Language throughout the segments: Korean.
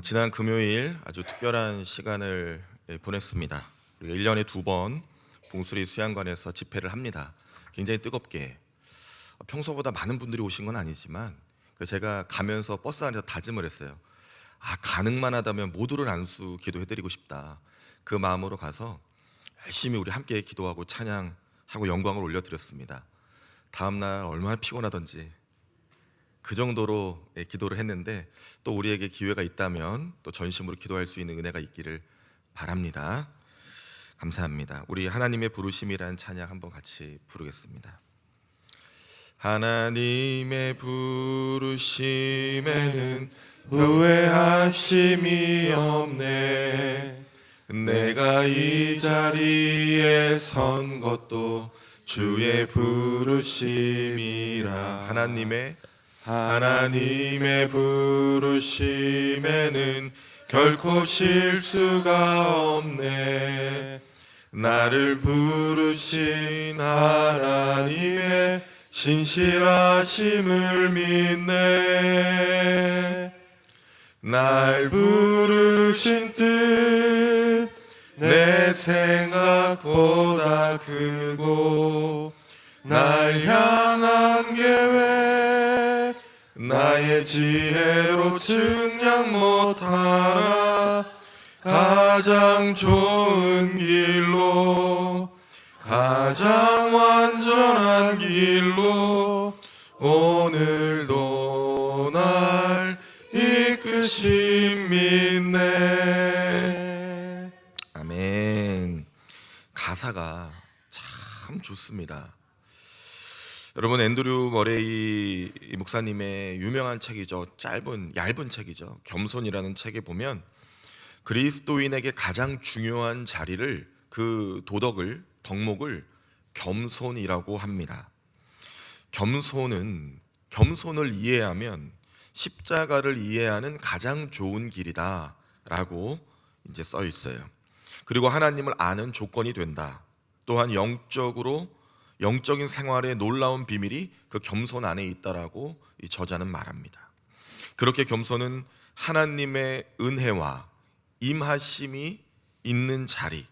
지난 금요일 아주 특별한 시간을 보냈습니다. 1년에 2번 봉수리 수양관에서 집회를 합니다. 굉장히 뜨겁게 평소보다 많은 분들이 오신 건 아니지만 제가 가면서 버스 안에서 다짐을 했어요. 가능만 하다면 모두를 안수 기도해드리고 싶다. 그 마음으로 가서 열심히 우리 함께 기도하고 찬양하고 영광을 올려드렸습니다. 다음날 얼마나 피곤하던지 그 정도로 기도를 했는데, 또 우리에게 기회가 있다면 또 전심으로 기도할 수 있는 은혜가 있기를 바랍니다. 감사합니다. 우리 하나님의 부르심이란 찬양 한번 같이 부르겠습니다. 하나님의 부르심에는 후회하심이 없네. 내가 이 자리에 선 것도 주의 부르심이라. 하나님의 부르심에는 결코 실수가 없네. 나를 부르신 하나님의 신실하심을 믿네. 날 부르신 뜻 내 생각보다 크고, 날 향한 계획 나의 지혜로 측량 못하나. 가장 좋은 길로, 가장 완전한 길로 오늘도 날 이끄심 믿네. 아멘. 가사가 참 좋습니다. 여러분, 앤드류 머레이 목사님의 유명한 책이죠. 얇은 책이죠. 겸손이라는 책에 보면 그리스도인에게 가장 중요한 자리를, 그 덕목을 겸손이라고 합니다. 겸손을 이해하면 십자가를 이해하는 가장 좋은 길이다라고 이제 써 있어요. 그리고 하나님을 아는 조건이 된다. 또한 영적인 생활의 놀라운 비밀이 그 겸손 안에 있다라고 이 저자는 말합니다. 그렇게 겸손은 하나님의 은혜와 임하심이 있는 자리.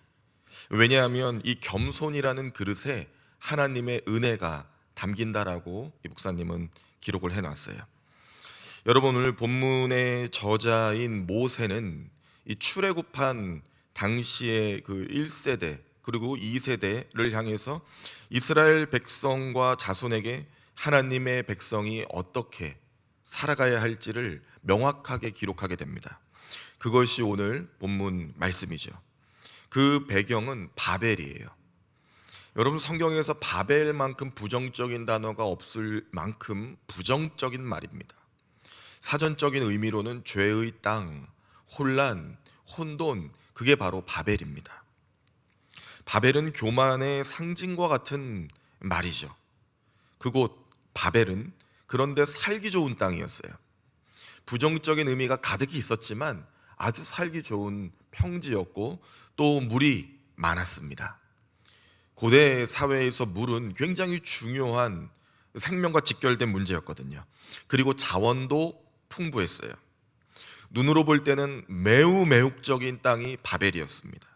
왜냐하면 이 겸손이라는 그릇에 하나님의 은혜가 담긴다라고 이 목사님은 기록을 해놨어요. 여러분, 오늘 본문의 저자인 모세는 이 출애굽한 당시의 그 1세대 그리고 2세대를 향해서 이스라엘 백성과 자손에게 하나님의 백성이 어떻게 살아가야 할지를 명확하게 기록하게 됩니다. 그것이 오늘 본문 말씀이죠. 그 배경은 바벨이에요. 여러분, 성경에서 바벨만큼 부정적인 단어가 없을 만큼 부정적인 말입니다. 사전적인 의미로는 죄의 땅, 혼란, 혼돈, 그게 바로 바벨입니다. 바벨은 교만의 상징과 같은 말이죠. 그곳 바벨은 그런데 살기 좋은 땅이었어요. 부정적인 의미가 가득히 있었지만 아주 살기 좋은 평지였고, 또 물이 많았습니다. 고대 사회에서 물은 굉장히 중요한 생명과 직결된 문제였거든요. 그리고 자원도 풍부했어요. 눈으로 볼 때는 매우 매혹적인 땅이 바벨이었습니다.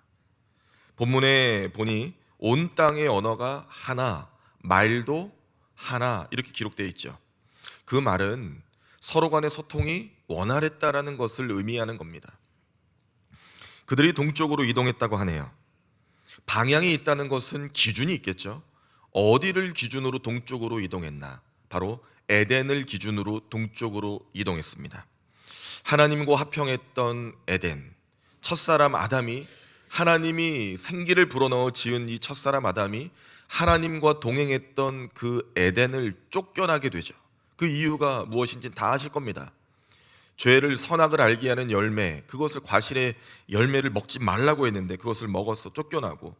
본문에 보니 온 땅의 언어가 하나, 말도 하나, 이렇게 기록되어 있죠. 그 말은 서로 간의 소통이 원활했다라는 것을 의미하는 겁니다. 그들이 동쪽으로 이동했다고 하네요. 방향이 있다는 것은 기준이 있겠죠. 어디를 기준으로 동쪽으로 이동했나? 바로 에덴을 기준으로 동쪽으로 이동했습니다. 하나님과 화평했던 에덴, 첫사람 아담이, 하나님이 생기를 불어넣어 지은 이 첫사람 아담이 하나님과 동행했던 그 에덴을 쫓겨나게 되죠. 그 이유가 무엇인지 다 아실 겁니다. 죄를 선악을 알게 하는 열매, 그것을 과실의 열매를 먹지 말라고 했는데 그것을 먹어서 쫓겨나고,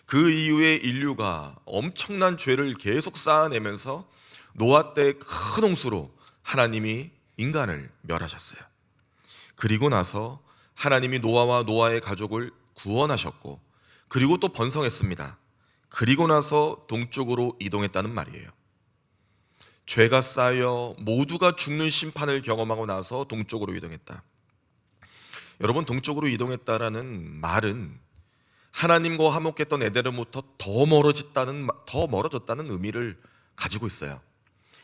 그 이후에 인류가 엄청난 죄를 계속 쌓아내면서 노아 때의 큰 홍수로 하나님이 인간을 멸하셨어요. 그리고 나서 하나님이 노아와 노아의 가족을 구원하셨고, 그리고 또 번성했습니다. 그리고 나서 동쪽으로 이동했다는 말이에요. 죄가 쌓여 모두가 죽는 심판을 경험하고 나서 동쪽으로 이동했다. 여러분, 동쪽으로 이동했다라는 말은 하나님과 화목했던 에덴으로부터 더 멀어졌다는 의미를 가지고 있어요.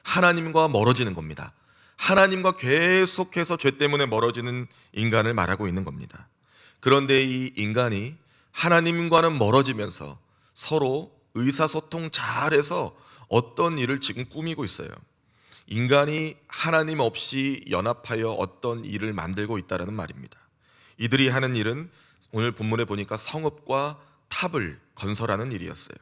하나님과 멀어지는 겁니다. 하나님과 계속해서 죄 때문에 멀어지는 인간을 말하고 있는 겁니다. 그런데 이 인간이 하나님과는 멀어지면서 서로 의사소통 잘해서 어떤 일을 지금 꾸미고 있어요. 인간이 하나님 없이 연합하여 어떤 일을 만들고 있다는 말입니다. 이들이 하는 일은 오늘 본문에 보니까 성읍과 탑을 건설하는 일이었어요.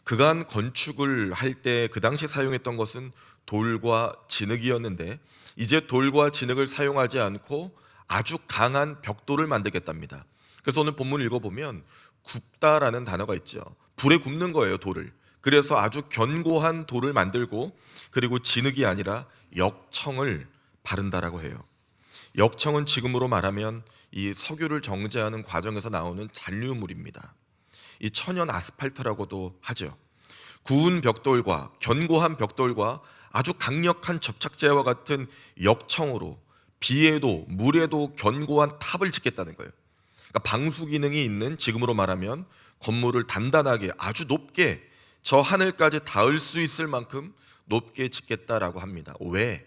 그간 건축을 할 때 그 당시 사용했던 것은 돌과 진흙이었는데 이제 돌과 진흙을 사용하지 않고 아주 강한 벽돌을 만들겠답니다. 그래서 오늘 본문을 읽어보면 굽다라는 단어가 있죠. 불에 굽는 거예요, 돌을. 그래서 아주 견고한 돌을 만들고 그리고 진흙이 아니라 역청을 바른다라고 해요. 역청은 지금으로 말하면 이 석유를 정제하는 과정에서 나오는 잔류물입니다. 이 천연 아스팔트라고도 하죠. 구운 벽돌과 견고한 벽돌과 아주 강력한 접착제와 같은 역청으로 비에도 물에도 견고한 탑을 짓겠다는 거예요. 그러니까 방수 기능이 있는, 지금으로 말하면 건물을 단단하게 아주 높게 저 하늘까지 닿을 수 있을 만큼 높게 짓겠다라고 합니다. 왜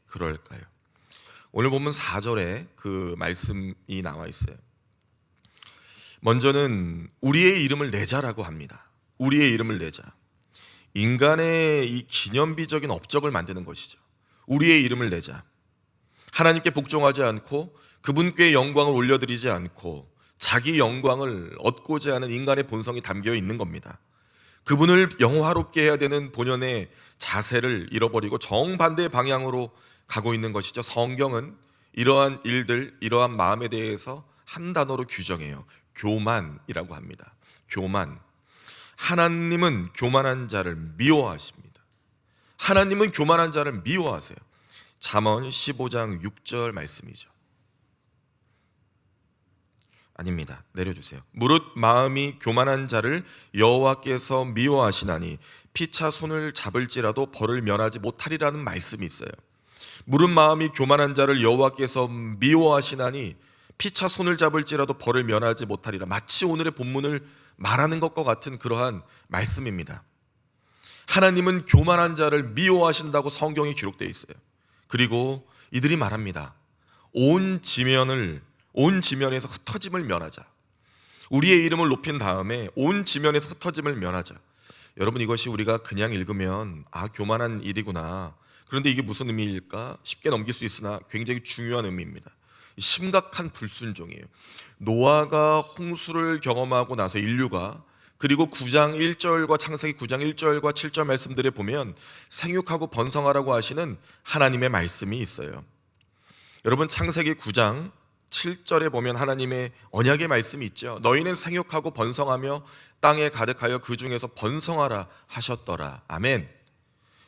그럴까요? 오늘 보면 4절에 그 말씀이 나와 있어요. 먼저는 우리의 이름을 내자라고 합니다. 우리의 이름을 내자. 인간의 이 기념비적인 업적을 만드는 것이죠. 우리의 이름을 내자. 하나님께 복종하지 않고 그분께 영광을 올려드리지 않고 자기 영광을 얻고자 하는 인간의 본성이 담겨 있는 겁니다. 그분을 영화롭게 해야 되는 본연의 자세를 잃어버리고 정반대의 방향으로 가고 있는 것이죠. 성경은 이러한 일들, 이러한 마음에 대해서 한 단어로 규정해요. 교만이라고 합니다. 교만. 하나님은 교만한 자를 미워하십니다. 하나님은 교만한 자를 미워하세요. 잠언 15장 6절 말씀이죠. 아닙니다. 내려주세요. 무릇 마음이 교만한 자를 여호와께서 미워하시나니 피차 손을 잡을지라도 벌을 면하지 못하리라는 말씀이 있어요. 무릇 마음이 교만한 자를 여호와께서 미워하시나니 피차 손을 잡을지라도 벌을 면하지 못하리라. 마치 오늘의 본문을 말하는 것과 같은 그러한 말씀입니다. 하나님은 교만한 자를 미워하신다고 성경에 기록되어 있어요. 그리고 이들이 말합니다. 온 지면에서 흩어짐을 면하자. 우리의 이름을 높인 다음에 온 지면에서 흩어짐을 면하자. 여러분, 이것이 우리가 그냥 읽으면 교만한 일이구나, 그런데 이게 무슨 의미일까 쉽게 넘길 수 있으나 굉장히 중요한 의미입니다. 심각한 불순종이에요. 노아가 홍수를 경험하고 나서 인류가, 그리고 9장 1절과 창세기 9장 1절과 7절 말씀들에 보면 생육하고 번성하라고 하시는 하나님의 말씀이 있어요. 여러분, 창세기 9장 7절에 보면 하나님의 언약의 말씀이 있죠. 너희는 생육하고 번성하며 땅에 가득하여 그 중에서 번성하라 하셨더라. 아멘.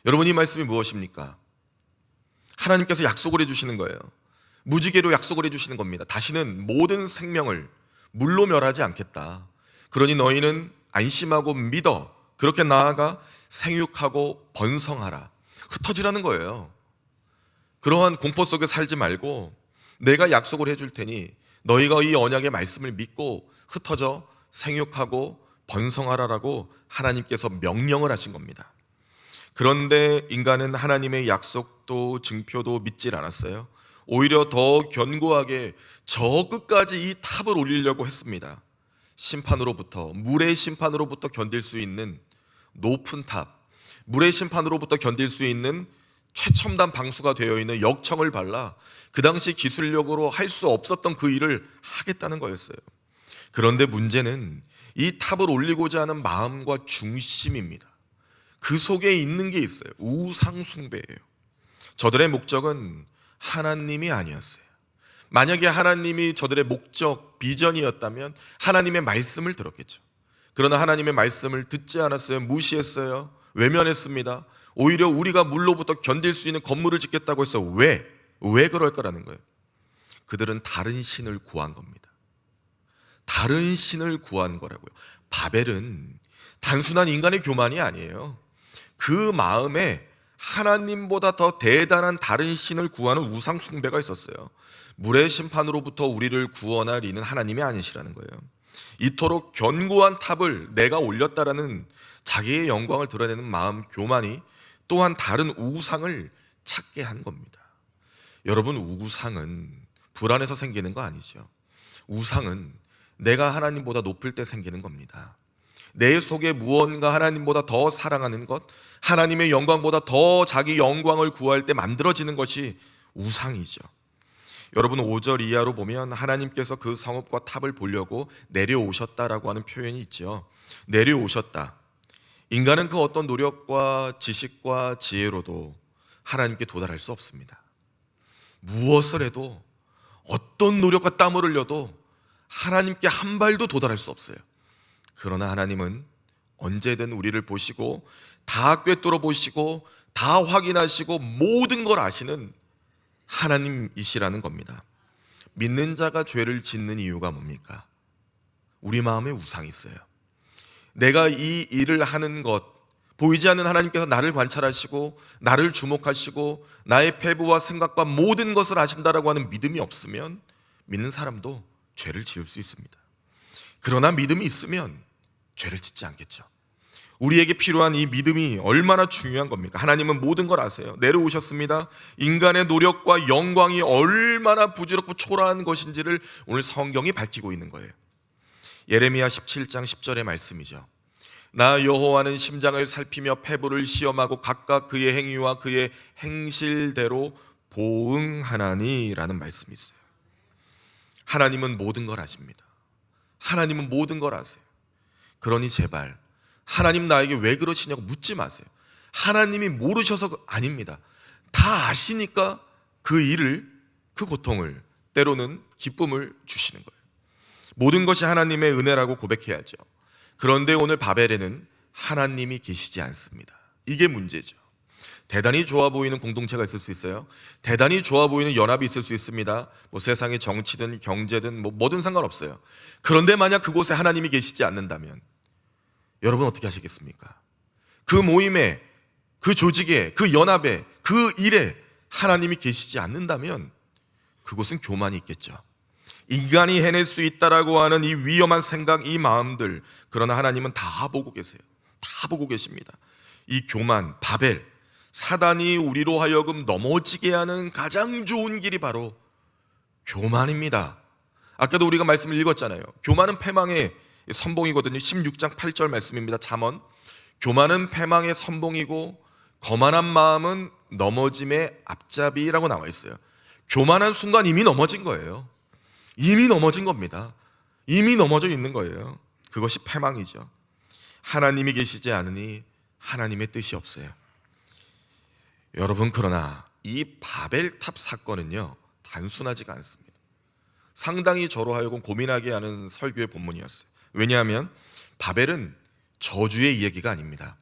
여러분, 이 말씀이 무엇입니까? 하나님께서 약속을 해주시는 거예요. 무지개로 약속을 해주시는 겁니다. 다시는 모든 생명을 물로 멸하지 않겠다. 그러니 너희는 안심하고 믿어. 그렇게 나아가 생육하고 번성하라. 흩어지라는 거예요. 그러한 공포 속에 살지 말고 내가 약속을 해줄 테니 너희가 이 언약의 말씀을 믿고 흩어져 생육하고 번성하라라고 하나님께서 명령을 하신 겁니다. 그런데 인간은 하나님의 약속도 증표도 믿질 않았어요. 오히려 더 견고하게 저 끝까지 이 탑을 올리려고 했습니다. 심판으로부터, 물의 심판으로부터 견딜 수 있는 높은 탑, 물의 심판으로부터 견딜 수 있는 최첨단 방수가 되어 있는 역청을 발라 그 당시 기술력으로 할 수 없었던 그 일을 하겠다는 거였어요. 그런데 문제는 이 탑을 올리고자 하는 마음과 중심입니다. 그 속에 있는 게 있어요. 우상 숭배예요. 저들의 목적은 하나님이 아니었어요. 만약에 하나님이 저들의 목적, 비전이었다면 하나님의 말씀을 들었겠죠. 그러나 하나님의 말씀을 듣지 않았어요. 무시했어요. 외면했습니다. 오히려 우리가 물로부터 견딜 수 있는 건물을 짓겠다고 해서 왜 그럴 거라는 거예요. 그들은 다른 신을 구한 겁니다. 다른 신을 구한 거라고요. 바벨은 단순한 인간의 교만이 아니에요. 그 마음에 하나님보다 더 대단한 다른 신을 구하는 우상 숭배가 있었어요. 물의 심판으로부터 우리를 구원할 이는 하나님이 아니시라는 거예요. 이토록 견고한 탑을 내가 올렸다라는 자기의 영광을 드러내는 마음 교만이 또한 다른 우상을 찾게 한 겁니다. 여러분, 우상은 불안해서 생기는 거 아니죠. 우상은 내가 하나님보다 높을 때 생기는 겁니다. 내 속에 무언가 하나님보다 더 사랑하는 것, 하나님의 영광보다 더 자기 영광을 구할 때 만들어지는 것이 우상이죠. 여러분, 5절 이하로 보면 하나님께서 그 성읍과 탑을 보려고 내려오셨다라고 하는 표현이 있죠. 내려오셨다. 인간은 그 어떤 노력과 지식과 지혜로도 하나님께 도달할 수 없습니다. 무엇을 해도, 어떤 노력과 땀을 흘려도 하나님께 한 발도 도달할 수 없어요. 그러나 하나님은 언제든 우리를 보시고 다 꿰뚫어 보시고 다 확인하시고 모든 걸 아시는 하나님이시라는 겁니다. 믿는 자가 죄를 짓는 이유가 뭡니까? 우리 마음에 우상이 있어요. 내가 이 일을 하는 것, 보이지 않는 하나님께서 나를 관찰하시고 나를 주목하시고 나의 패부와 생각과 모든 것을 아신다라고 하는 믿음이 없으면 믿는 사람도 죄를 지을 수 있습니다. 그러나 믿음이 있으면 죄를 짓지 않겠죠. 우리에게 필요한 이 믿음이 얼마나 중요한 겁니까? 하나님은 모든 걸 아세요. 내려오셨습니다. 인간의 노력과 영광이 얼마나 부질없고 초라한 것인지를 오늘 성경이 밝히고 있는 거예요. 예레미야 17장 10절의 말씀이죠. 나 여호와는 심장을 살피며 패부를 시험하고 각각 그의 행위와 그의 행실대로 보응하나니라는 말씀이 있어요. 하나님은 모든 걸 아십니다. 하나님은 모든 걸 아세요. 그러니 제발 하나님 나에게 왜 그러시냐고 묻지 마세요. 하나님이 모르셔서 아닙니다. 다 아시니까 그 일을, 그 고통을, 때로는 기쁨을 주시는 거예요. 모든 것이 하나님의 은혜라고 고백해야죠. 그런데 오늘 바벨에는 하나님이 계시지 않습니다. 이게 문제죠. 대단히 좋아 보이는 공동체가 있을 수 있어요. 대단히 좋아 보이는 연합이 있을 수 있습니다. 세상의 정치든 경제든 뭐든 상관없어요. 그런데 만약 그곳에 하나님이 계시지 않는다면 여러분 어떻게 하시겠습니까? 그 모임에, 그 조직에, 그 연합에, 그 일에 하나님이 계시지 않는다면 그곳은 교만이 있겠죠. 인간이 해낼 수 있다라고 하는 이 위험한 생각, 이 마음들, 그러나 하나님은 다 보고 계세요. 다 보고 계십니다. 이 교만, 바벨, 사단이 우리로 하여금 넘어지게 하는 가장 좋은 길이 바로 교만입니다. 아까도 우리가 말씀을 읽었잖아요. 교만은 패망의 선봉이거든요. 16장 8절 말씀입니다. 잠언. 교만은 패망의 선봉이고 거만한 마음은 넘어짐의 앞잡이라고 나와 있어요. 교만한 순간 이미 넘어진 거예요. 이미 넘어진 겁니다. 이미 넘어져 있는 거예요. 그것이 패망이죠. 하나님이 계시지 않으니 하나님의 뜻이 없어요. 여러분, 그러나 이 바벨탑 사건은요, 단순하지가 않습니다. 상당히 저로 하여금 고민하게 하는 설교의 본문이었어요. 왜냐하면 바벨은 저주의 이야기가 아닙니다.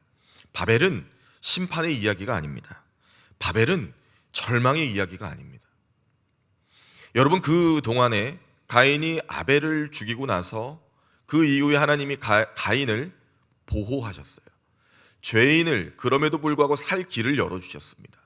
바벨은 심판의 이야기가 아닙니다. 바벨은 절망의 이야기가 아닙니다. 여러분, 그 동안에 가인이 아벨을 죽이고 나서 그 이후에 하나님이 가인을 보호하셨어요. 죄인을 그럼에도 불구하고 살 길을 열어주셨습니다.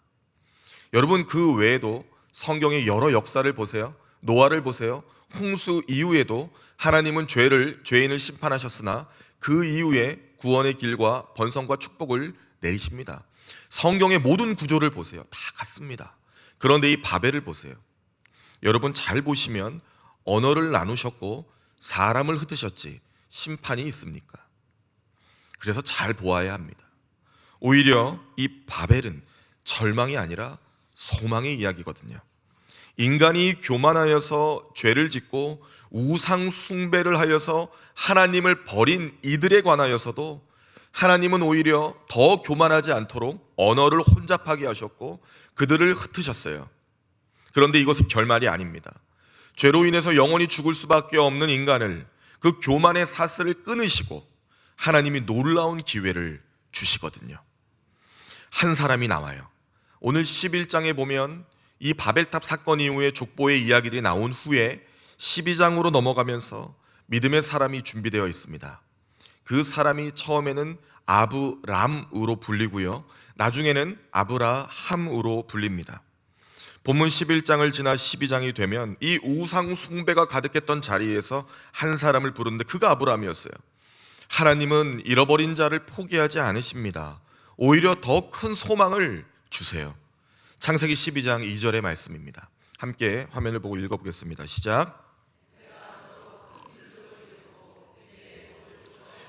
여러분, 그 외에도 성경의 여러 역사를 보세요. 노아를 보세요. 홍수 이후에도 하나님은 죄인을 심판하셨으나 그 이후에 구원의 길과 번성과 축복을 내리십니다. 성경의 모든 구조를 보세요. 다 같습니다. 그런데 이 바벨을 보세요. 여러분, 잘 보시면 언어를 나누셨고 사람을 흩으셨지 심판이 있습니까? 그래서 잘 보아야 합니다. 오히려 이 바벨은 절망이 아니라 소망의 이야기거든요. 인간이 교만하여서 죄를 짓고 우상 숭배를 하여서 하나님을 버린 이들에 관하여서도 하나님은 오히려 더 교만하지 않도록 언어를 혼잡하게 하셨고 그들을 흩으셨어요. 그런데 이것은 결말이 아닙니다. 죄로 인해서 영원히 죽을 수밖에 없는 인간을 그 교만의 사슬을 끊으시고 하나님이 놀라운 기회를 주시거든요. 한 사람이 나와요. 오늘 11장에 보면 이 바벨탑 사건 이후에 족보의 이야기들이 나온 후에 12장으로 넘어가면서 믿음의 사람이 준비되어 있습니다. 그 사람이 처음에는 아브람으로 불리고요, 나중에는 아브라함으로 불립니다. 본문 11장을 지나 12장이 되면 이 우상 숭배가 가득했던 자리에서 한 사람을 부르는데 그가 아브라함이었어요. 하나님은 잃어버린 자를 포기하지 않으십니다. 오히려 더 큰 소망을 주세요. 창세기 12장 2절의 말씀입니다. 함께 화면을 보고 읽어보겠습니다. 시작.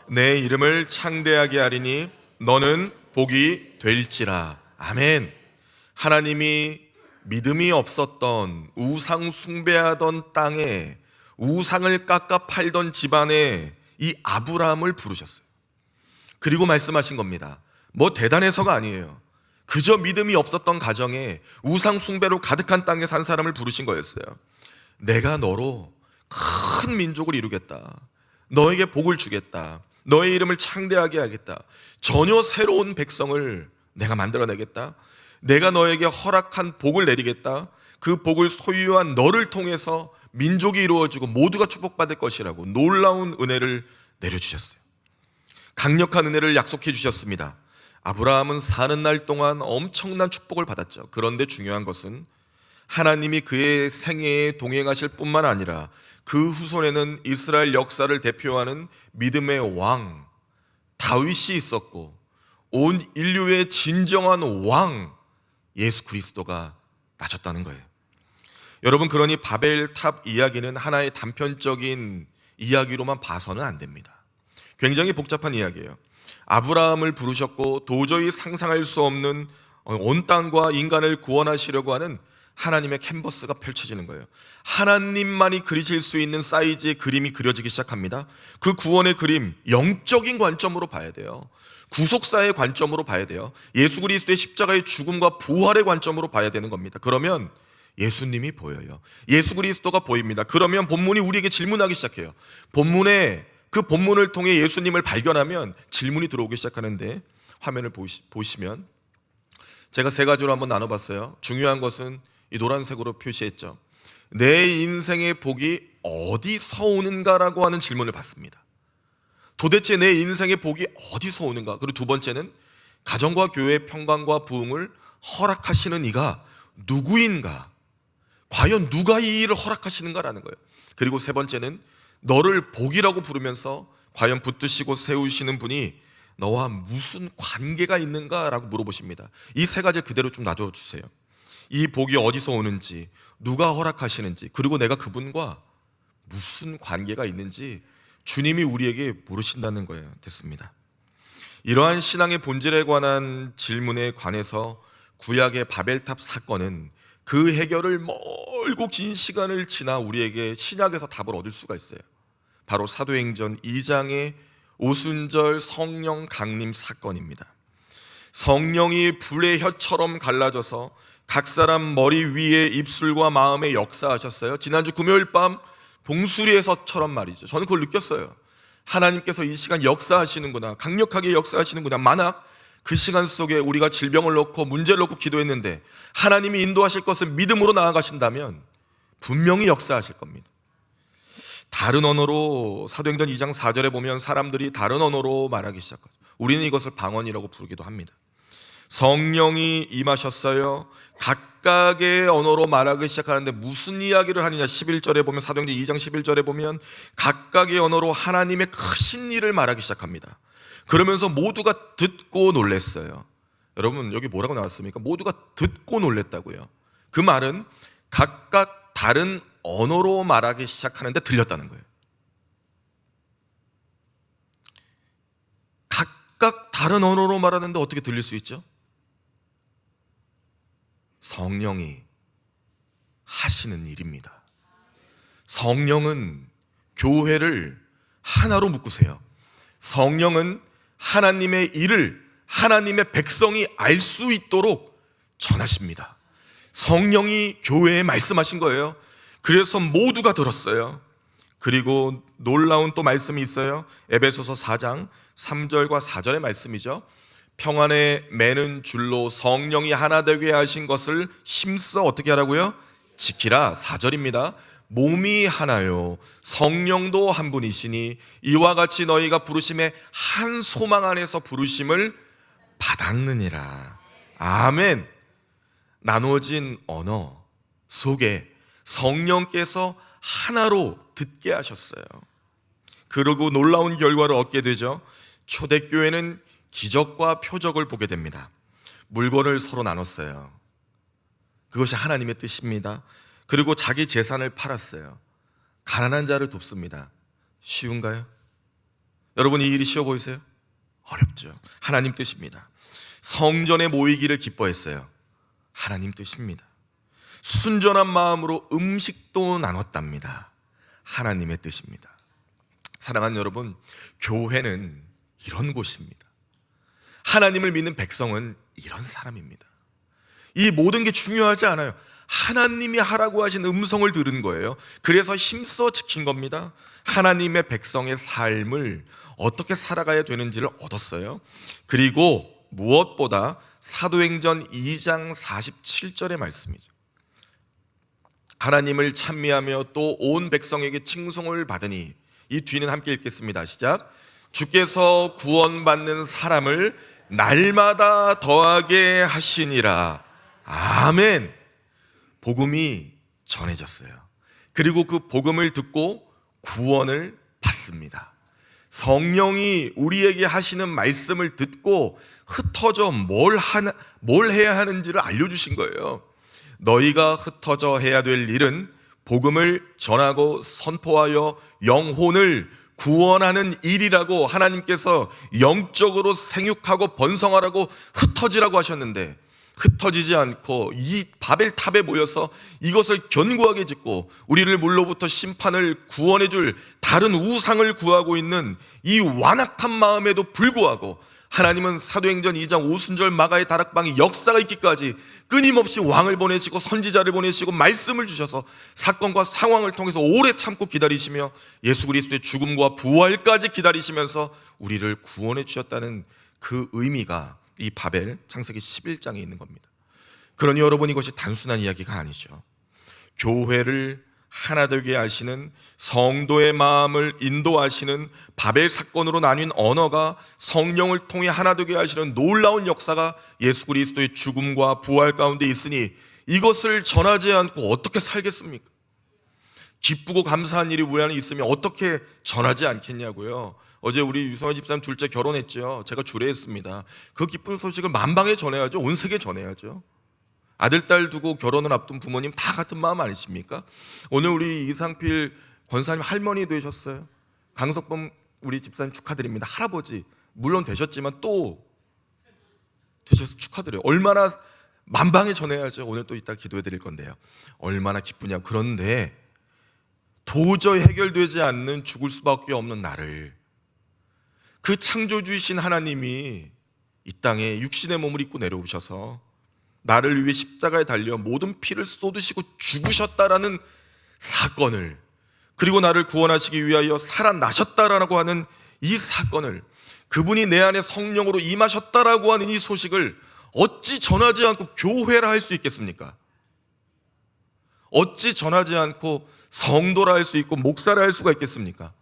내 이름을 창대하게 하리니 너는 복이 될지라. 아멘. 하나님이 믿음이 없었던, 우상 숭배하던 땅에, 우상을 깎아 팔던 집안에 이 아브라함을 부르셨어요. 그리고 말씀하신 겁니다. 뭐 대단해서가 아니에요. 그저 믿음이 없었던 가정에 우상 숭배로 가득한 땅에 산 사람을 부르신 거였어요. 내가 너로 큰 민족을 이루겠다. 너에게 복을 주겠다. 너의 이름을 창대하게 하겠다. 전혀 새로운 백성을 내가 만들어내겠다. 내가 너에게 허락한 복을 내리겠다. 그 복을 소유한 너를 통해서 민족이 이루어지고 모두가 축복받을 것이라고 놀라운 은혜를 내려주셨어요. 강력한 은혜를 약속해 주셨습니다. 아브라함은 사는 날 동안 엄청난 축복을 받았죠. 그런데 중요한 것은 하나님이 그의 생애에 동행하실 뿐만 아니라 그 후손에는 이스라엘 역사를 대표하는 믿음의 왕 다윗이 있었고, 온 인류의 진정한 왕 예수 그리스도가 나셨다는 거예요. 여러분, 그러니 바벨탑 이야기는 하나의 단편적인 이야기로만 봐서는 안 됩니다. 굉장히 복잡한 이야기예요. 아브라함을 부르셨고 도저히 상상할 수 없는 온 땅과 인간을 구원하시려고 하는 하나님의 캔버스가 펼쳐지는 거예요. 하나님만이 그리실 수 있는 사이즈의 그림이 그려지기 시작합니다. 그 구원의 그림, 영적인 관점으로 봐야 돼요. 구속사의 관점으로 봐야 돼요. 예수 그리스도의 십자가의 죽음과 부활의 관점으로 봐야 되는 겁니다. 그러면 예수님이 보여요. 예수 그리스도가 보입니다. 그러면 본문이 우리에게 질문하기 시작해요. 그 본문을 통해 예수님을 발견하면 질문이 들어오기 시작하는데, 화면을 보시면 제가 세 가지로 한번 나눠봤어요. 중요한 것은 이 노란색으로 표시했죠. 내 인생의 복이 어디서 오는가라고 하는 질문을 받습니다. 도대체 내 인생의 복이 어디서 오는가? 그리고 두 번째는 가정과 교회의 평강과 부흥을 허락하시는 이가 누구인가? 과연 누가 이 일을 허락하시는가라는 거예요. 그리고 세 번째는 너를 복이라고 부르면서 과연 붙드시고 세우시는 분이 너와 무슨 관계가 있는가라고 물어보십니다. 이 세 가지를 그대로 좀 놔둬주세요. 이 복이 어디서 오는지, 누가 허락하시는지, 그리고 내가 그분과 무슨 관계가 있는지 주님이 우리에게 물으신다는 거예요. 됐습니다. 이러한 신앙의 본질에 관한 질문에 관해서 구약의 바벨탑 사건은 그 해결을 멀고 긴 시간을 지나 우리에게 신약에서 답을 얻을 수가 있어요. 바로 사도행전 2장의 오순절 성령 강림 사건입니다. 성령이 불의 혀처럼 갈라져서 각 사람 머리 위에 입술과 마음에 역사하셨어요. 지난주 금요일 밤 봉수리에서처럼 말이죠. 저는 그걸 느꼈어요. 하나님께서 이 시간 역사하시는구나, 강력하게 역사하시는구나. 만약 그 시간 속에 우리가 질병을 놓고 문제를 놓고 기도했는데 하나님이 인도하실 것을 믿음으로 나아가신다면 분명히 역사하실 겁니다. 다른 언어로, 사도행전 2장 4절에 보면 사람들이 다른 언어로 말하기 시작하죠. 우리는 이것을 방언이라고 부르기도 합니다. 성령이 임하셨어요. 각각의 언어로 말하기 시작하는데 무슨 이야기를 하느냐? 11절에 보면, 사도행전 2장 11절에 보면 각각의 언어로 하나님의 크신 일을 말하기 시작합니다. 그러면서 모두가 듣고 놀랐어요. 여러분, 여기 뭐라고 나왔습니까? 모두가 듣고 놀랐다고요. 그 말은 각각 다른 언어로 말하기 시작하는데 들렸다는 거예요. 각각 다른 언어로 말하는데 어떻게 들릴 수 있죠? 성령이 하시는 일입니다. 성령은 교회를 하나로 묶으세요. 성령은 하나님의 일을 하나님의 백성이 알 수 있도록 전하십니다. 성령이 교회에 말씀하신 거예요. 그래서 모두가 들었어요. 그리고 놀라운 또 말씀이 있어요. 에베소서 4장 3절과 4절의 말씀이죠. 평안에 매는 줄로 성령이 하나 되게 하신 것을 힘써 어떻게 하라고요? 지키라. 4절입니다. 몸이 하나요 성령도 한 분이시니 이와 같이 너희가 부르심의 한 소망 안에서 부르심을 받았느니라. 아멘. 나누어진 언어 속에 성령께서 하나로 듣게 하셨어요. 그리고 놀라운 결과를 얻게 되죠. 초대교회는 기적과 표적을 보게 됩니다. 물건을 서로 나눴어요. 그것이 하나님의 뜻입니다. 그리고 자기 재산을 팔았어요. 가난한 자를 돕습니다. 쉬운가요? 여러분, 이 일이 쉬워 보이세요? 어렵죠. 하나님 뜻입니다. 성전에 모이기를 기뻐했어요. 하나님 뜻입니다. 순전한 마음으로 음식도 나눴답니다. 하나님의 뜻입니다. 사랑하는 여러분, 교회는 이런 곳입니다. 하나님을 믿는 백성은 이런 사람입니다. 이 모든 게 중요하지 않아요. 하나님이 하라고 하신 음성을 들은 거예요. 그래서 힘써 지킨 겁니다. 하나님의 백성의 삶을 어떻게 살아가야 되는지를 얻었어요. 그리고 무엇보다 사도행전 2장 47절의 말씀이죠. 하나님을 찬미하며 또 온 백성에게 칭송을 받으니, 이 뒤는 함께 읽겠습니다. 시작. 주께서 구원받는 사람을 날마다 더하게 하시니라. 아멘. 복음이 전해졌어요. 그리고 그 복음을 듣고 구원을 받습니다. 성령이 우리에게 하시는 말씀을 듣고 흩어져 뭘 해야 하는지를 알려주신 거예요. 너희가 흩어져 해야 될 일은 복음을 전하고 선포하여 영혼을 구원하는 일이라고 하나님께서 영적으로 생육하고 번성하라고 흩어지라고 하셨는데, 흩어지지 않고 이 바벨탑에 모여서 이것을 견고하게 짓고 우리를 물로부터 심판을 구원해 줄 다른 우상을 구하고 있는 이 완악한 마음에도 불구하고 하나님은 사도행전 2장 오순절 마가의 다락방이 역사가 있기까지 끊임없이 왕을 보내시고 선지자를 보내시고 말씀을 주셔서 사건과 상황을 통해서 오래 참고 기다리시며 예수 그리스도의 죽음과 부활까지 기다리시면서 우리를 구원해 주셨다는 그 의미가 이 바벨 창세기 11장에 있는 겁니다. 그러니 여러분, 이것이 단순한 이야기가 아니죠. 교회를 하나 되게 하시는, 성도의 마음을 인도하시는, 바벨 사건으로 나뉜 언어가 성령을 통해 하나 되게 하시는 놀라운 역사가 예수 그리스도의 죽음과 부활 가운데 있으니 이것을 전하지 않고 어떻게 살겠습니까? 기쁘고 감사한 일이 우리 안에 있으면 어떻게 전하지 않겠냐고요. 어제 우리 유성환 집사님 둘째 결혼했죠. 제가 주례했습니다. 그 기쁜 소식을 만방에 전해야죠. 온 세계에 전해야죠. 아들, 딸 두고 결혼을 앞둔 부모님 다 같은 마음 아니십니까? 오늘 우리 이상필 권사님 할머니 되셨어요. 강석범 우리 집사님 축하드립니다. 할아버지 물론 되셨지만 또 되셔서 축하드려요. 얼마나 만방에 전해야죠. 오늘 또 이따 기도해 드릴 건데요. 얼마나 기쁘냐. 그런데 도저히 해결되지 않는 죽을 수밖에 없는 나를, 그 창조주이신 하나님이 이 땅에 육신의 몸을 입고 내려오셔서 나를 위해 십자가에 달려 모든 피를 쏟으시고 죽으셨다라는 사건을, 그리고 나를 구원하시기 위하여 살아나셨다라고 하는 이 사건을, 그분이 내 안에 성령으로 임하셨다라고 하는 이 소식을 어찌 전하지 않고 교회라 할 수 있겠습니까? 어찌 전하지 않고 성도라 할 수 있고 목사라 할 수가 있겠습니까?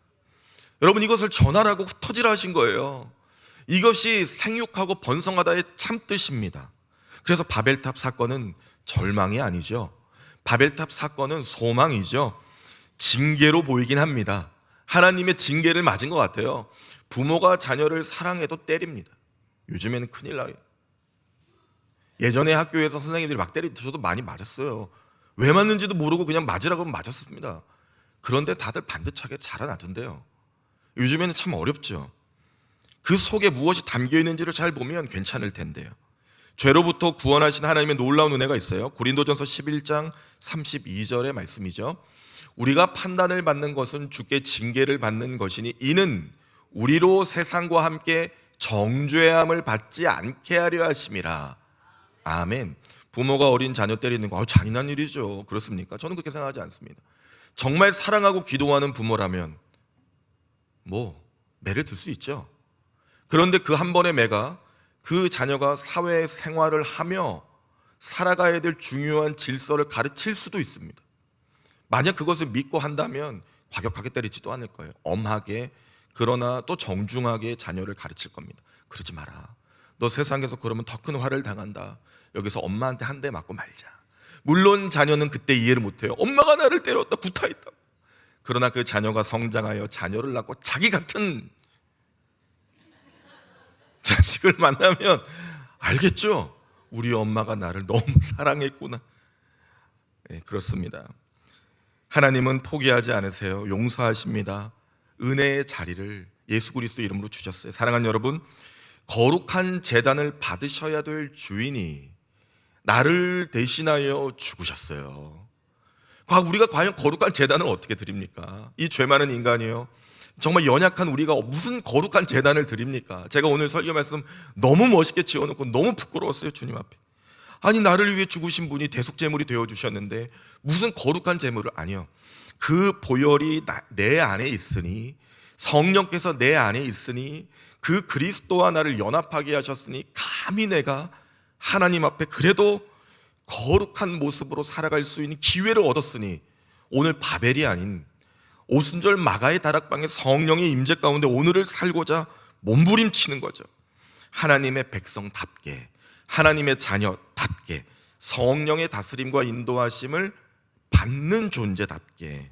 여러분, 이것을 전하라고 흩어지라 하신 거예요. 이것이 생육하고 번성하다의 참뜻입니다. 그래서 바벨탑 사건은 절망이 아니죠. 바벨탑 사건은 소망이죠. 징계로 보이긴 합니다. 하나님의 징계를 맞은 것 같아요. 부모가 자녀를 사랑해도 때립니다. 요즘에는 큰일 나요. 예전에 학교에서 선생님들이 막 저도 많이 맞았어요. 왜 맞는지도 모르고 그냥 맞으라고 하면 맞았습니다. 그런데 다들 반듯하게 자라나던데요. 요즘에는 참 어렵죠. 그 속에 무엇이 담겨 있는지를 잘 보면 괜찮을 텐데요. 죄로부터 구원하신 하나님의 놀라운 은혜가 있어요. 고린도전서 11장 32절의 말씀이죠. 우리가 판단을 받는 것은 주께 징계를 받는 것이니 이는 우리로 세상과 함께 정죄함을 받지 않게 하려 하심이라. 아멘. 부모가 어린 자녀 때리는 거 잔인한 일이죠. 그렇습니까? 저는 그렇게 생각하지 않습니다. 정말 사랑하고 기도하는 부모라면 매를 들 수 있죠. 그런데 그 한 번의 매가 그 자녀가 사회 생활을 하며 살아가야 될 중요한 질서를 가르칠 수도 있습니다. 만약 그것을 믿고 한다면 과격하게 때리지도 않을 거예요. 엄하게, 그러나 또 정중하게 자녀를 가르칠 겁니다. 그러지 마라. 너 세상에서 그러면 더 큰 화를 당한다. 여기서 엄마한테 한 대 맞고 말자. 물론 자녀는 그때 이해를 못해요. 엄마가 나를 때렸다, 구타했다. 그러나 그 자녀가 성장하여 자녀를 낳고 자기 같은 자식을 만나면 알겠죠? 우리 엄마가 나를 너무 사랑했구나. 네, 그렇습니다. 하나님은 포기하지 않으세요. 용서하십니다. 은혜의 자리를 예수 그리스도 이름으로 주셨어요. 사랑하는 여러분, 거룩한 제단을 받으셔야 될 주인이 나를 대신하여 죽으셨어요. 우리가 과연 거룩한 제단을 어떻게 드립니까? 이 죄 많은 인간이요, 정말 연약한 우리가 무슨 거룩한 제단을 드립니까? 제가 오늘 설교 말씀 너무 멋있게 지어놓고 너무 부끄러웠어요. 주님 앞에. 아니, 나를 위해 죽으신 분이 대속제물이 되어주셨는데 무슨 거룩한 제물을. 아니요, 그 보혈이 내 안에 있으니, 성령께서 내 안에 있으니, 그 그리스도와 나를 연합하게 하셨으니 감히 내가 하나님 앞에 그래도 거룩한 모습으로 살아갈 수 있는 기회를 얻었으니, 오늘 바벨이 아닌 오순절 마가의 다락방에 성령의 임재 가운데 오늘을 살고자 몸부림치는 거죠. 하나님의 백성답게, 하나님의 자녀답게, 성령의 다스림과 인도하심을 받는 존재답게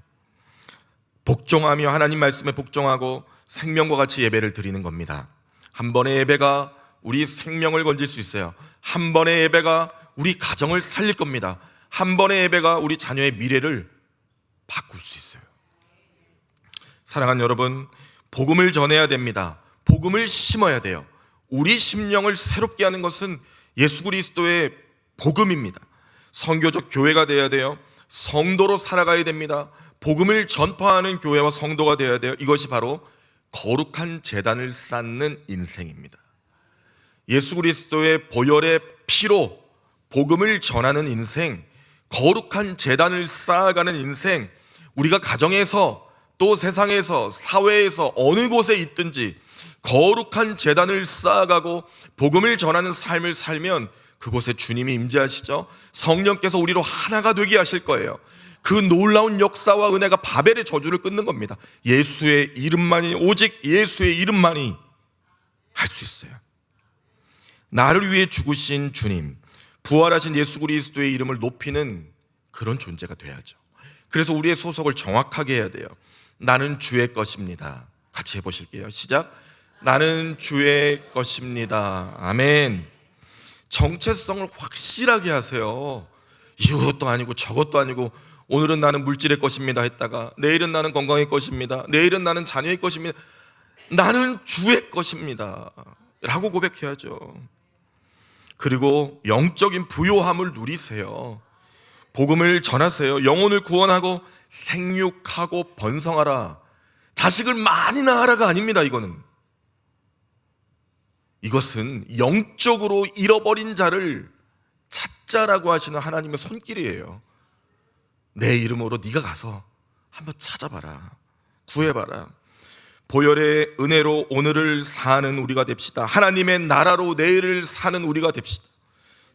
복종하며 하나님 말씀에 복종하고 생명과 같이 예배를 드리는 겁니다. 한 번의 예배가 우리 생명을 건질 수 있어요. 한 번의 예배가 우리 가정을 살릴 겁니다. 한 번의 예배가 우리 자녀의 미래를 바꿀 수 있어요. 사랑하는 여러분, 복음을 전해야 됩니다. 복음을 심어야 돼요. 우리 심령을 새롭게 하는 것은 예수 그리스도의 복음입니다. 선교적 교회가 돼야 돼요. 성도로 살아가야 됩니다. 복음을 전파하는 교회와 성도가 되어야 돼요. 이것이 바로 거룩한 제단을 쌓는 인생입니다. 예수 그리스도의 보혈의 피로 복음을 전하는 인생, 거룩한 제단을 쌓아가는 인생, 우리가 가정에서 또 세상에서 사회에서 어느 곳에 있든지 거룩한 제단을 쌓아가고 복음을 전하는 삶을 살면 그곳에 주님이 임재하시죠. 성령께서 우리로 하나가 되게 하실 거예요. 그 놀라운 역사와 은혜가 바벨의 저주를 끊는 겁니다. 예수의 이름만이, 오직 예수의 이름만이 할 수 있어요. 나를 위해 죽으신 주님, 부활하신 예수 그리스도의 이름을 높이는 그런 존재가 돼야죠. 그래서 우리의 소속을 정확하게 해야 돼요. 나는 주의 것입니다. 같이 해보실게요. 시작. 나는 주의 것입니다. 아멘. 정체성을 확실하게 하세요. 이것도 아니고 저것도 아니고, 오늘은 나는 물질의 것입니다 했다가 내일은 나는 건강의 것입니다, 내일은 나는 자녀의 것입니다. 나는 주의 것입니다 라고 고백해야죠. 그리고 영적인 부요함을 누리세요. 복음을 전하세요. 영혼을 구원하고 생육하고 번성하라. 자식을 많이 낳으라가 아닙니다. 이것은 영적으로 잃어버린 자를 찾자라고 하시는 하나님의 손길이에요. 내 이름으로 네가 가서 한번 찾아봐라, 구해봐라. 보혈의 은혜로 오늘을 사는 우리가 됩시다. 하나님의 나라로 내일을 사는 우리가 됩시다.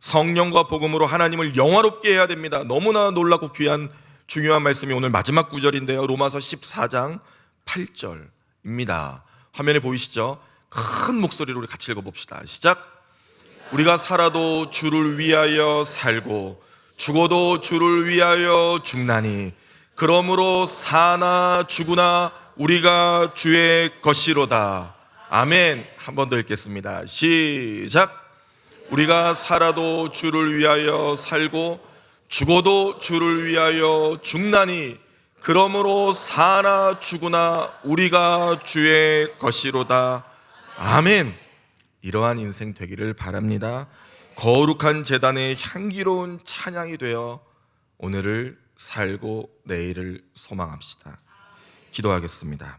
성령과 복음으로 하나님을 영화롭게 해야 됩니다. 너무나 놀랍고 귀한 중요한 말씀이 오늘 마지막 구절인데요, 로마서 14장 8절입니다 화면에 보이시죠? 큰 목소리로 우리 같이 읽어봅시다. 시작. 우리가 살아도 주를 위하여 살고 죽어도 주를 위하여 죽나니 그러므로 사나 죽으나 우리가 주의 것이로다. 아멘. 한 번 더 읽겠습니다. 시작. 우리가 살아도 주를 위하여 살고 죽어도 주를 위하여 죽나니 그러므로 사나 죽으나 우리가 주의 것이로다. 아멘. 이러한 인생 되기를 바랍니다. 거룩한 제단의 향기로운 찬양이 되어 오늘을 살고 내일을 소망합시다. 기도하겠습니다.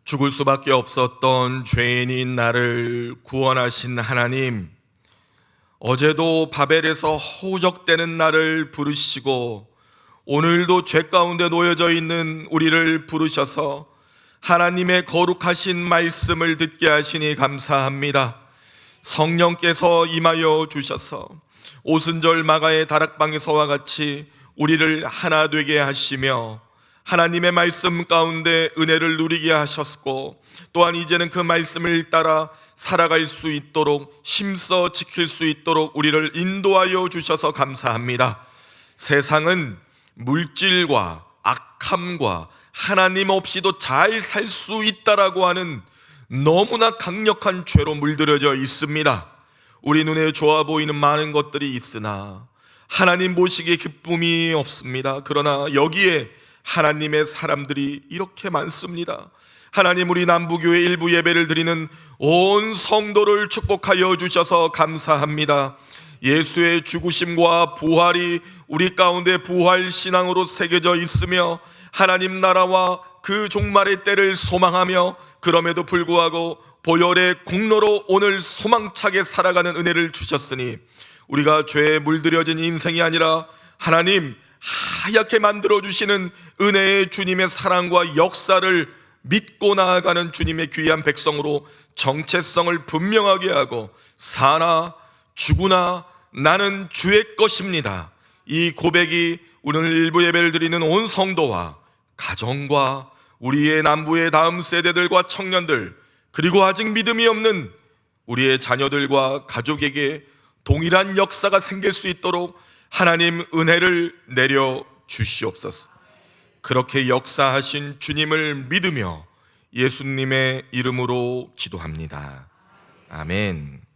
죽을 수밖에 없었던 죄인인 나를 구원하신 하나님, 어제도 바벨에서 허우적대는 나를 부르시고 오늘도 죄 가운데 놓여져 있는 우리를 부르셔서 하나님의 거룩하신 말씀을 듣게 하시니 감사합니다. 성령께서 임하여 주셔서 오순절 마가의 다락방에서와 같이 우리를 하나 되게 하시며 하나님의 말씀 가운데 은혜를 누리게 하셨고, 또한 이제는 그 말씀을 따라 살아갈 수 있도록 힘써 지킬 수 있도록 우리를 인도하여 주셔서 감사합니다. 세상은 물질과 악함과 하나님 없이도 잘 살 수 있다라고 하는 너무나 강력한 죄로 물들여져 있습니다. 우리 눈에 좋아 보이는 많은 것들이 있으나 하나님 보시기에 기쁨이 없습니다. 그러나 여기에 하나님의 사람들이 이렇게 많습니다. 하나님, 우리 남부교회 일부 예배를 드리는 온 성도를 축복하여 주셔서 감사합니다. 예수의 죽으심과 부활이 우리 가운데 부활신앙으로 새겨져 있으며 하나님 나라와 그 종말의 때를 소망하며, 그럼에도 불구하고 보혈의 공로로 오늘 소망차게 살아가는 은혜를 주셨으니 우리가 죄에 물들여진 인생이 아니라 하나님 하얗게 만들어주시는 은혜의 주님의 사랑과 역사를 믿고 나아가는 주님의 귀한 백성으로 정체성을 분명하게 하고, 사나 죽으나 나는 주의 것입니다, 이 고백이 오늘 일부 예배를 드리는 온 성도와 가정과 우리의 남부의 다음 세대들과 청년들, 그리고 아직 믿음이 없는 우리의 자녀들과 가족에게 동일한 역사가 생길 수 있도록 하나님 은혜를 내려 주시옵소서. 그렇게 역사하신 주님을 믿으며 예수님의 이름으로 기도합니다. 아멘.